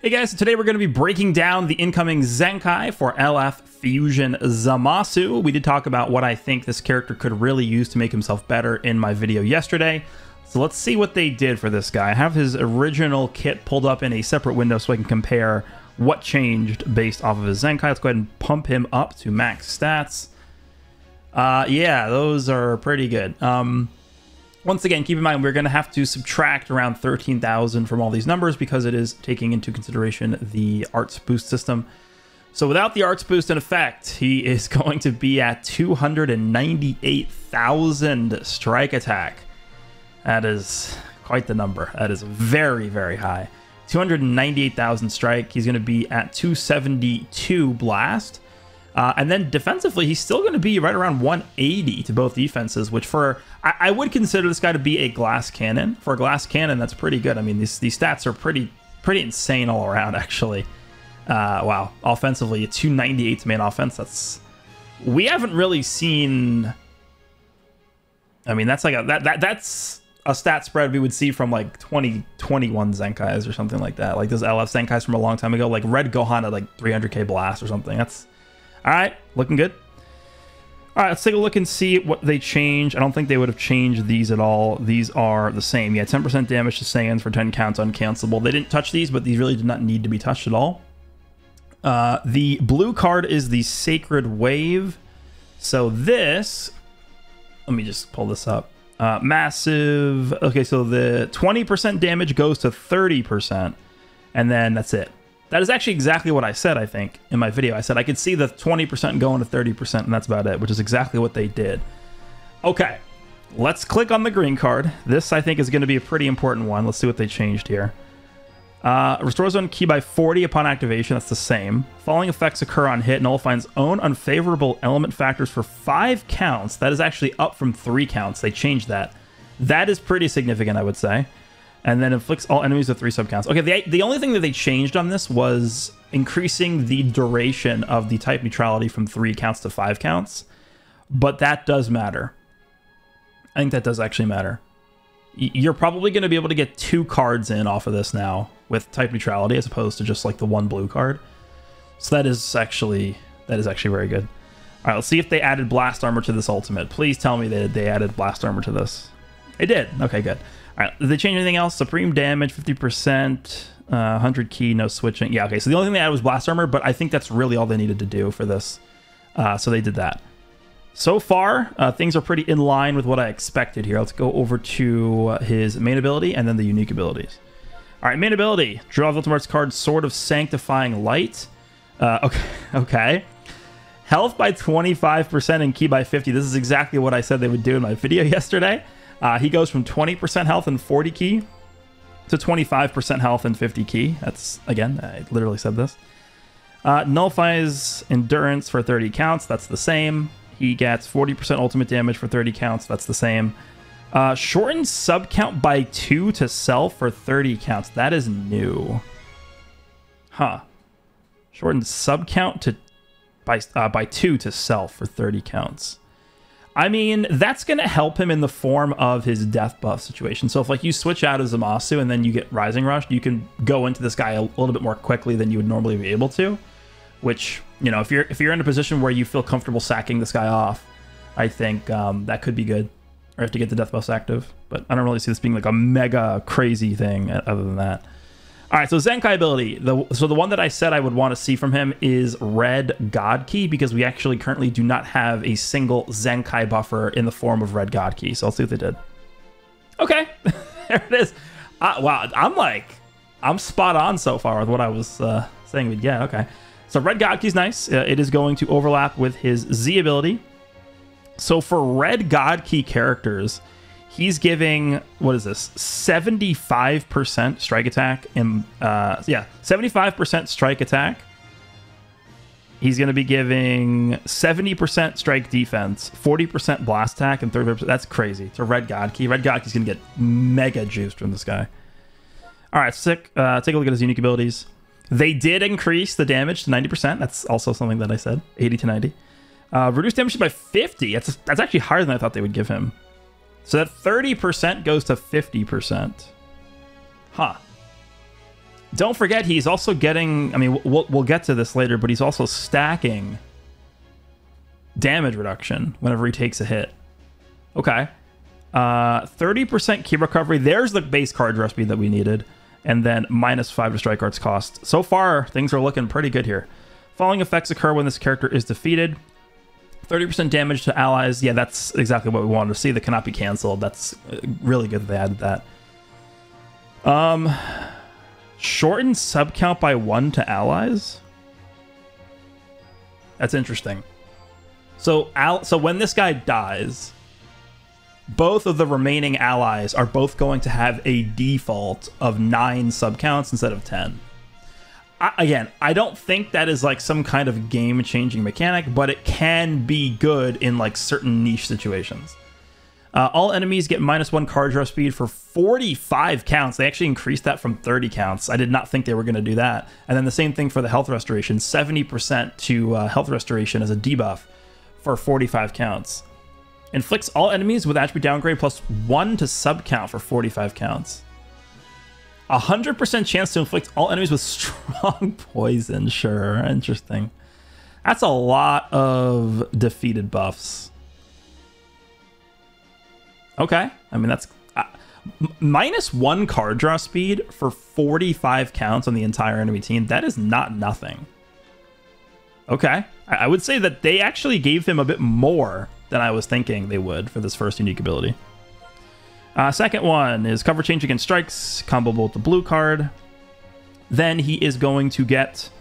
Hey guys, so today we're going to be breaking down the incoming ZENKAI for LF Fusion ZAMASU. We did talk about what I think this character could really use to make himself better in my video yesterday. So let's see what they did for this guy. I have his original kit pulled up in a separate window so I can compare what changed based off of his ZENKAI. Let's go ahead and pump him up to max stats. Yeah, those are pretty good. Once again, keep in mind, we're going to have to subtract around 13,000 from all these numbers because it is taking into consideration the arts boost system. So without the arts boost in effect, he is going to be at 298,000 strike attack. That is quite the number. That is very, very high. 298,000 strike. He's going to be at 272 blast. And then defensively, he's still going to be right around 180 to both defenses, which for... I would consider this guy to be a glass cannon. For a glass cannon, that's pretty good. I mean, these stats are pretty insane all around, actually. Wow. Offensively, a 298 to main offense. That's... We haven't really seen... I mean, that's like a... That's a stat spread we would see from like 2021 Zenkais or something like that. Like those LF Zenkais from a long time ago. Like Red Gohan had like 300k blast or something. That's... All right, looking good. All right, let's take a look and see what they changed. I don't think they would have changed these at all. These are the same. Yeah, 10% damage to Saiyans for 10 counts uncancelable. They didn't touch these, but these really did not need to be touched at all. The blue card is the Sacred Wave. So this, let me just pull this up. Massive. Okay, so the 20% damage goes to 30%, and then that's it. That is actually exactly what I said, I think, in my video. I said I could see the 20% going to 30%, and that's about it, which is exactly what they did. Okay, let's click on the green card. This, I think, is going to be a pretty important one. Let's see what they changed here. Restores zone ki by 40 upon activation. That's the same. Following effects occur on hit. Nullifies own unfavorable element factors for 5 counts. That is actually up from 3 counts. They changed that. That is pretty significant, I would say. And then inflicts all enemies with 3 sub-counts. Okay, the only thing that they changed on this was increasing the duration of the type neutrality from 3 counts to 5 counts. But that does matter. I think that does actually matter. You're probably going to be able to get 2 cards in off of this now with type neutrality as opposed to just like the 1 blue card. So that is actually very good. All right, let's see if they added blast armor to this ultimate. Please tell me that they added blast armor to this. They did. Okay, good. All right, did they change anything else? Supreme damage, 50%, 100 ki, no switching. Yeah, okay, so the only thing they added was blast armor, but I think that's really all they needed to do for this. So they did that. So far, things are pretty in line with what I expected here. Let's go over to his main ability and then the unique abilities. All right, main ability. Draw the Ultimate card, Sword of Sanctifying Light. Okay. Health by 25% and ki by 50. This is exactly what I said they would do in my video yesterday. He goes from 20% health and 40 ki to 25% health and 50 ki. That's, again, I literally said this. Nullifies endurance for 30 counts. That's the same. He gets 40% ultimate damage for 30 counts. That's the same. Shortens sub count by 2 to self for 30 counts. That is new. Huh. Shortens sub count to by 2 to self for 30 counts. I mean, that's going to help him in the form of his death buff situation. So if like you switch out of ZAMASU and then you get Rising Rush, you can go into this guy a little bit more quickly than you would normally be able to. Which, you know, if you're in a position where you feel comfortable sacking this guy off, I think that could be good. Or have to get the death buffs active. But I don't really see this being like a mega crazy thing other than that. All right, so ZENKAI ability. So the one that I said I would want to see from him is Red God Ki, because we actually currently do not have a single ZENKAI buffer in the form of Red God Ki. So let's see what they did. Okay, there it is. Wow, I'm spot on so far with what I was saying we'd get. Okay, so Red God Ki is nice. It is going to overlap with his Z ability. So for Red God Ki characters, he's giving, what is this, 75% strike attack, and yeah, 75% strike attack. He's going to be giving 70% strike defense, 40% blast attack, and 30%. That's crazy. It's a Red God Ki. Red God Ki's going to get mega juiced from this guy. All right, sick. Take a look at his unique abilities. They did increase the damage to 90%. That's also something that I said, 80 to 90. Reduce damage by 50. That's actually higher than I thought they would give him. So that 30% goes to 50%. Huh. Don't forget, he's also getting... I mean, we'll get to this later, but he's also stacking damage reduction whenever he takes a hit. Okay. 30% key recovery. There's the base card draw speed that we needed. And then -5 to strike arts cost. So far, things are looking pretty good here. Following effects occur when this character is defeated. 30% damage to allies. Yeah, that's exactly what we wanted to see. That cannot be canceled. That's really good that they added that. Shorten sub count by 1 to allies. That's interesting. So when this guy dies, both of the remaining allies are both going to have a default of 9 sub counts instead of 10. Again, I don't think that is like some kind of game-changing mechanic, but it can be good in like certain niche situations. All enemies get -1 card draw speed for 45 counts. They actually increased that from 30 counts. I did not think they were going to do that. And then the same thing for the health restoration, 70% to health restoration as a debuff for 45 counts. Inflicts all enemies with attribute downgrade +1 to sub count for 45 counts. 100% chance to inflict all enemies with strong poison. Sure, interesting. That's a lot of defeated buffs. Okay, I mean that's -1 card draw speed for 45 counts on the entire enemy team. That is not nothing. Okay, I would say that they actually gave him a bit more than I was thinking they would for this first unique ability. Second one is cover change against strikes, comboable with the blue card. Then he is going to get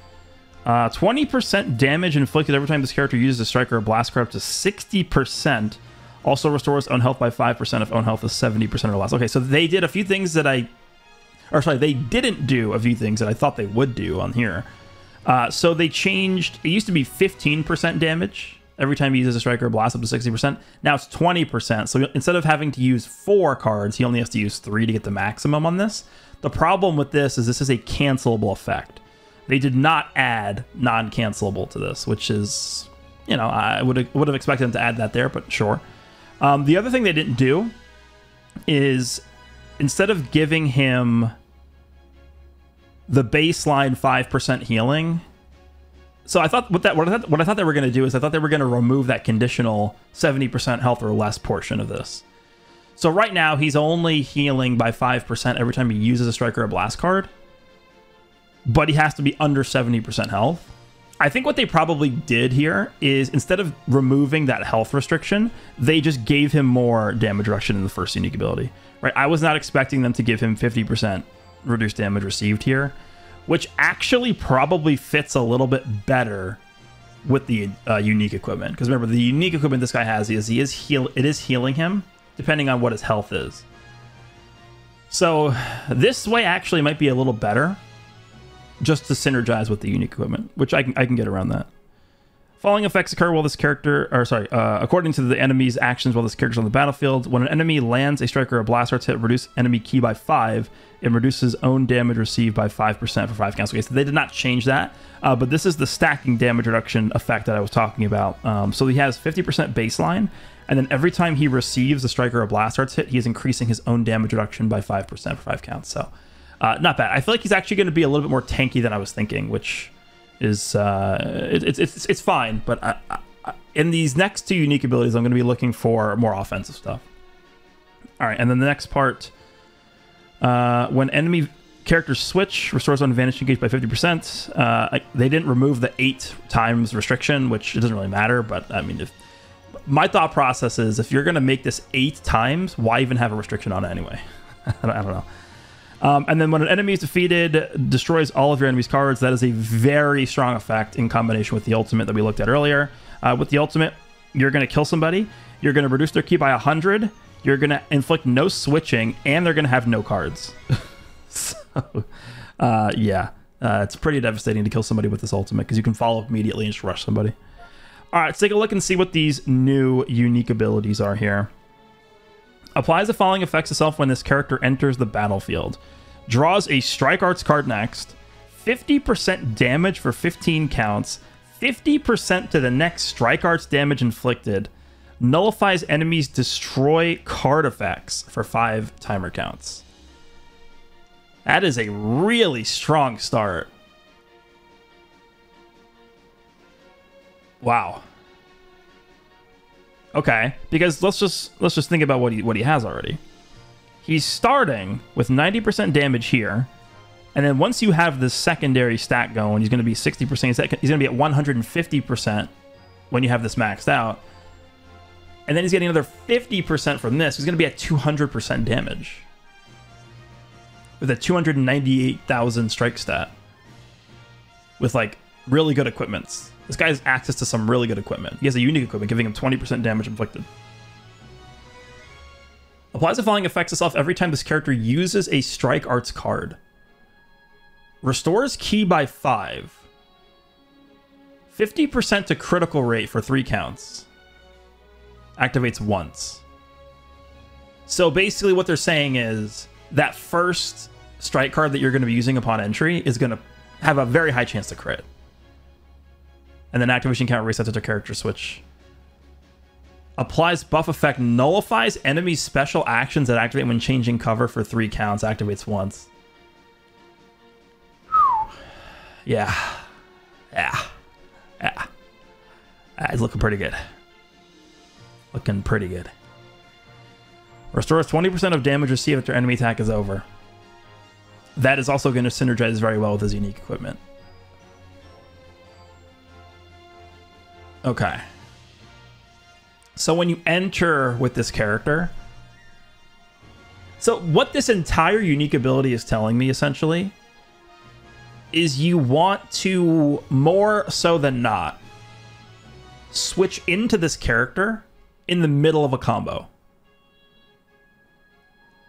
20% damage inflicted every time this character uses a strike or a blast card up to 60%. Also restores own health by 5% if own health is 70% or less. Okay, so they did a few things that they didn't do a few things that I thought they would do on here. So they changed, it used to be 15% damage every time he uses a strike or a blast up to 60%. Now it's 20%. So instead of having to use 4 cards, he only has to use 3 to get the maximum on this. The problem with this is a cancelable effect. They did not add non-cancelable to this, which is, you know, I would have expected them to add that there, but sure. The other thing they didn't do is instead of giving him the baseline 5% healing. So I thought what I thought they were going to do is I thought they were going to remove that conditional 70% health or less portion of this. So right now he's only healing by 5% every time he uses a strike or a blast card, but he has to be under 70% health. I think what they probably did here is instead of removing that health restriction, they just gave him more damage reduction in the first unique ability. Right? I was not expecting them to give him 50% reduced damage received here, which actually probably fits a little bit better with the unique equipment. Because remember, the unique equipment this guy has it is healing him depending on what his health is. So this way actually might be a little better, just to synergize with the unique equipment, which I can get around that. Following effects occur while this character, according to the enemy's actions while this character's on the battlefield. When an enemy lands a strike or a blast arts hit, reduce enemy ki by 5. It reduces own damage received by 5% for 5 counts. Okay, so they did not change that, but this is the stacking damage reduction effect that I was talking about. So he has 50% baseline, and then every time he receives a strike or a blast arts hit, he is increasing his own damage reduction by 5% for 5 counts. So not bad. I feel like he's actually going to be a little bit more tanky than I was thinking, which is it's fine. But in these next 2 unique abilities, I'm going to be looking for more offensive stuff. All right, and then the next part, when enemy characters switch, restores on advantage engaged by 50%. They didn't remove the 8 times restriction, which it doesn't really matter. But I mean, if my thought process is if you're going to make this 8 times, why even have a restriction on it anyway? I don't know. And then when an enemy is defeated, destroys all of your enemy's cards. That is a very strong effect in combination with the ultimate that we looked at earlier. With the ultimate, you're going to kill somebody. You're going to reduce their ki by 100. You're going to inflict no switching, and they're going to have no cards. So, yeah. It's pretty devastating to kill somebody with this ultimate because you can follow up immediately and just rush somebody. All right, let's take a look and see what these new unique abilities are here. Applies the following effects itself when this character enters the battlefield. Draws a strike arts card next. 50% damage for 15 counts. 50% to the next strike arts damage inflicted. Nullifies enemies' destroy card effects for 5 timer counts. That is a really strong start. Wow. Okay, because let's just think about what he has already. He's starting with 90% damage here, and then once you have this secondary stat going, he's going to be 60%. He's going to be at 150% when you have this maxed out, and then he's getting another 50% from this. He's going to be at 200% damage with a 298,000 strike stat with like really good equipments. This guy has access to some really good equipment. He has a unique equipment giving him 20% damage inflicted. Applies the following effects itself every time this character uses a strike arts card. Restores ki by 5. 50% to critical rate for 3 counts. Activates once. So basically what they're saying is that first strike card that you're going to be using upon entry is going to have a very high chance to crit. And then activation count resets at a character switch. Applies buff effect, nullifies enemy special actions that activate when changing cover for 3 counts. Activates once. Yeah. It's looking pretty good. Looking pretty good. Restores 20% of damage received after enemy attack is over. That is also going to synergize very well with his unique equipment. Okay. So when you enter with this character... So what this entire unique ability is telling me, essentially, is you want to, more so than not, switch into this character in the middle of a combo.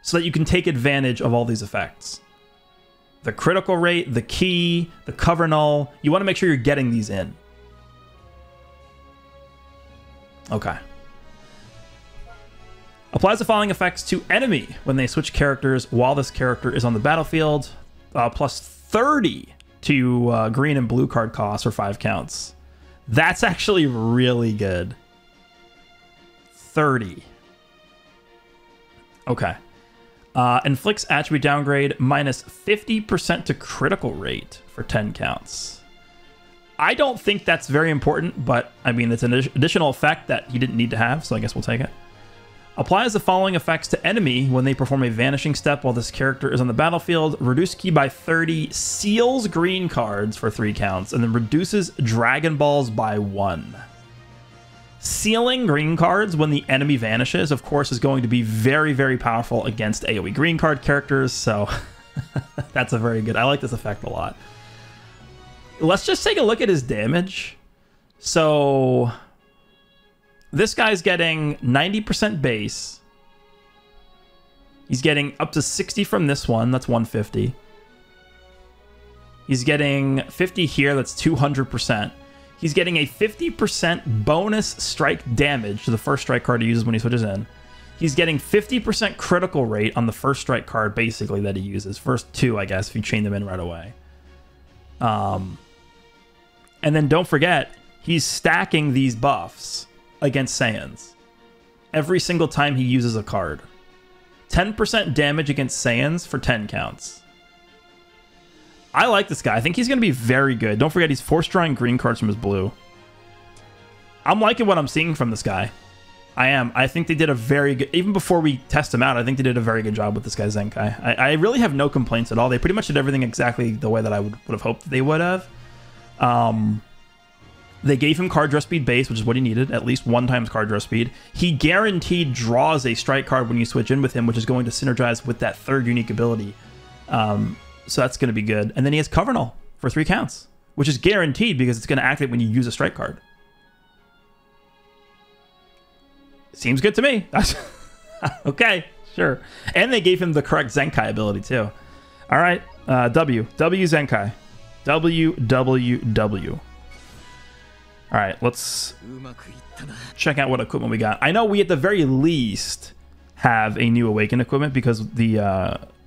So that you can take advantage of all these effects. The critical rate, the key, the cover null. You want to make sure you're getting these in. Okay. Applies the following effects to enemy when they switch characters while this character is on the battlefield. Plus 30 to green and blue card costs for 5 counts. That's actually really good. 30. Okay. Inflicts attribute downgrade minus 50% to critical rate for 10 counts. I don't think that's very important, but I mean, it's an additional effect that he didn't need to have, so I guess we'll take it. Applies the following effects to enemy when they perform a vanishing step while this character is on the battlefield. Reduce ki by 30, seals green cards for 3 counts, and then reduces Dragon Balls by 1. Sealing green cards when the enemy vanishes, of course, is going to be very, very powerful against AoE green card characters, so that's a very good... I like this effect a lot. Let's just take a look at his damage. So this guy's getting 90% base. He's getting up to 60 from this one. That's 150. He's getting 50 here. That's 200%. He's getting a 50% bonus strike damage to the first strike card he uses when he switches in. He's getting 50% critical rate on the first strike card, basically, that he uses. First 2, I guess, if you chain them in right away. And then don't forget, he's stacking these buffs against Saiyans every single time he uses a card. 10% damage against Saiyans for 10 counts. I like this guy. I think he's going to be very good. Don't forget, he's force drawing green cards from his blue. I'm liking what I'm seeing from this guy. I am. I think they did a very good... Even before we test him out, I think they did a very good job with this guy, ZENKAI. I really have no complaints at all. They pretty much did everything exactly the way that I would have hoped they would have. They gave him card draw speed base, which is what he needed, at least 1 times card draw speed. He guaranteed draws a strike card when you switch in with him, which is going to synergize with that 3rd unique ability. So that's going to be good. And then he has cover null for 3 counts, which is guaranteed because it's going to activate when you use a strike card. Seems good to me. Okay, sure. And they gave him the correct ZENKAI ability too. All right, W ZENKAI. W. All right, let's check out what equipment we got. I know we at the very least have a new Awaken equipment because the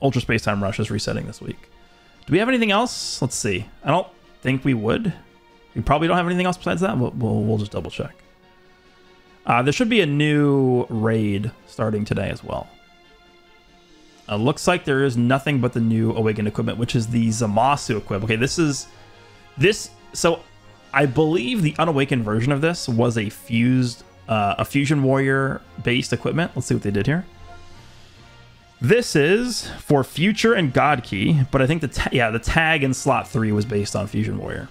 Ultra Space Time Rush is resetting this week. Do we have anything else? Let's see. I don't think we would. We probably don't have anything else besides that. We'll just double check. There should be a new raid starting today as well. Looks like there is nothing but the new Awakened equipment, which is the ZAMASU equipment. Okay, so I believe the unawakened version of this was a Fusion Warrior based equipment. Let's see what they did here. This is for Future and God Key, but I think the tag in slot 3 was based on Fusion Warrior.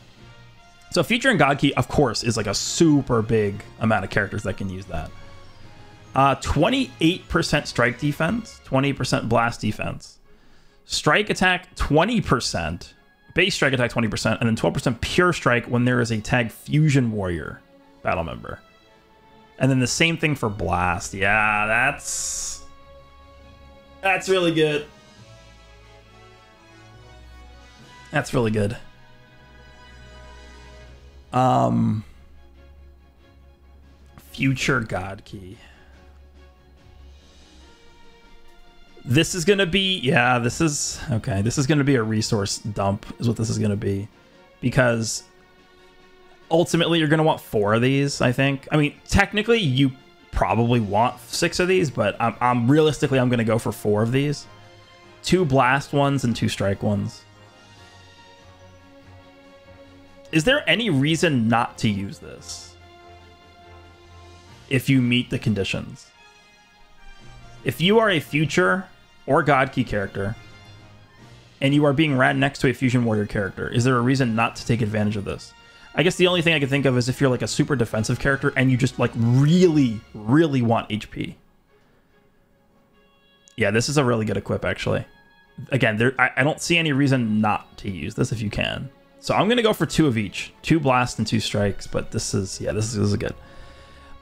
So Future and God Key, of course, is like a super big amount of characters that can use that. 28% strike defense, 20% blast defense, strike attack 20%, base strike attack 20%, and then 12% pure strike when there is a tag Fusion Warrior battle member. And then the same thing for blast. Yeah, that's really good. That's really good. Future God Key. This is gonna be, yeah, this is okay. This is gonna be a resource dump, is what this is gonna be, because ultimately you're gonna want 4 of these. I think. I mean, technically you probably want 6 of these, but I'm realistically I'm gonna go for 4 of these. 2 blast ones and 2 strike ones. Is there any reason not to use this if you meet the conditions? If you are a Future or God Key character and you are being ran next to a Fusion Warrior character, is there a reason not to take advantage of this? I guess the only thing I can think of is if you're like a super defensive character and you just like really, really want HP. Yeah, this is a really good equip, actually. Again, I don't see any reason not to use this if you can. So I'm going to go for 2 of each. 2 blasts and 2 strikes, but this is good.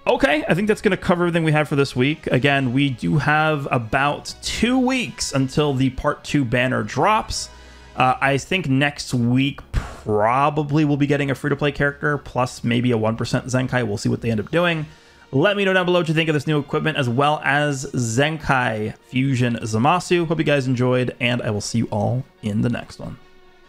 Okay, I think that's going to cover everything we have for this week. Again, we do have about 2 weeks until the Part 2 banner drops. I think next week probably we'll be getting a free-to-play character, plus maybe a 1% Zenkai. We'll see what they end up doing. Let me know down below what you think of this new equipment, as well as Zenkai Fusion Zamasu. Hope you guys enjoyed, and I will see you all in the next one.